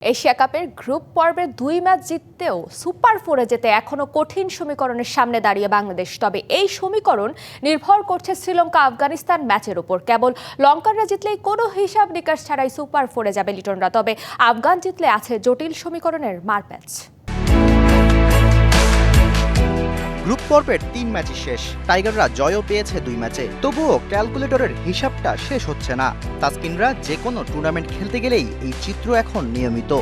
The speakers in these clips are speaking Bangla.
এশিয়া কাপের গ্রুপ পর্বের ২ ম্যাচ জিততেও সুপার ফোরে যেতে এখনো কঠিন সমীকরণের সামনে দাঁড়িয়ে বাংলাদেশ। তবে এই সমীকরণ নির্ভর করছে শ্রীলঙ্কা আফগানিস্তান ম্যাচের উপর। কেবল লঙ্কানরা জিতলেই কোনো হিসাব নিকাশ ছাড়াই সুপার ফোরে যাবে লিটনরা। তবে আফগান জিতলে আছে জটিল সমীকরণের মারপ্যাচ। গ্রুপ পর্বের ৩ ম্যাচই শেষ। টাইগাররা জয়ও পেয়েছে ২ ম্যাচে, তবুও ক্যালকুলেটরের হিসাবটা শেষ হচ্ছে না। তাসকিনরা যে কোনো টুর্নামেন্ট খেলতে গেলেই এই চিত্র এখন নিয়মিত।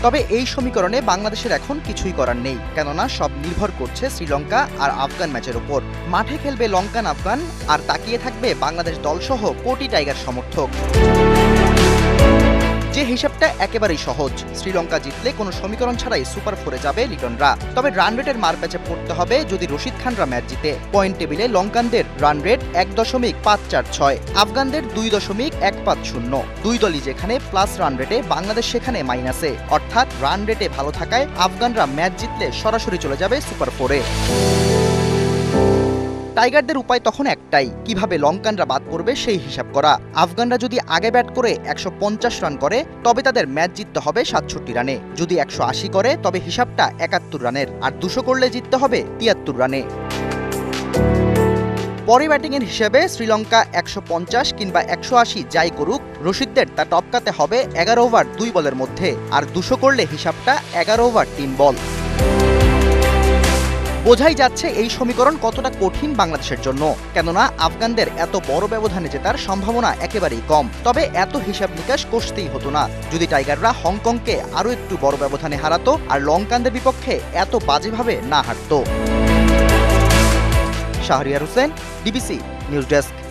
তবে এই সমীকরণে বাংলাদেশের এখন কিছুই করার নেই, কেননা সব নির্ভর করছে শ্রীলঙ্কা আর আফগান ম্যাচের উপর। মাঠে খেলবে লঙ্কান আফগান, আর তাকিয়ে থাকবে বাংলাদেশ দলসহ কোটি টাইগার সমর্থক। যে হিসাবটা একেবারেই সহজ, শ্রীলঙ্কা জিতলে কোনো সমীকরণ ছাড়াই সুপার ফোরে যাবে লিটনরা। তবে রান রেটের মারপ্যাচে পড়তে হবে যদি রশিদ খানরা ম্যাচ জিতে। পয়েন্ট টেবিলে লঙ্কানদের রান রেট ১.৫৪৬, আফগানদের ২.১৫০। দুই দলই যেখানে প্লাস রান রেটে, বাংলাদেশ সেখানে মাইনাসে। অর্থাৎ রান রেটে ভালো থাকায় আফগানরা ম্যাচ জিতলে সরাসরি চলে যাবে সুপার ফোরে। টাইগারদের উপায় তখন একটাই, কিভাবে লঙ্কানরা বাদ পড়বে সেই হিসাব করা। আফগানরা যদি আগে ব্যাট করে ১৫০ রান করে, তবে তাদের ম্যাচ জিততে হবে ৬৭ রানে। যদি ১৮০ করে, তবে হিসাবটা ৭১ রানের, আর ২০০ করলে জিততে হবে ৭৩ রানে। পরে ব্যাটিংয়ের হিসেবে শ্রীলঙ্কা ১৫০ কিংবা ১৮০ যাই করুক, রশিদদের তা টপকাতে হবে ১১ ওভার ২ বলের মধ্যে, আর ২০০ করলে হিসাবটা ১১ ওভার ৩ বল। বোঝাই যাচ্ছে এই সমীকরণ কতটা কঠিন বাংলাদেশের জন্য, কেননা আফগানদের এত বড় ব্যবধানে জেতার সম্ভাবনা একেবারেই কম। তবে এত হিসাব নিকাশ কষতেই হতো না যদি টাইগাররা হংকংকে আরও একটু বড় ব্যবধানে হারাতো আর লঙ্কানদের বিপক্ষে এত বাজেভাবে না হারতো। Shahriar Hossain, DBC news desk.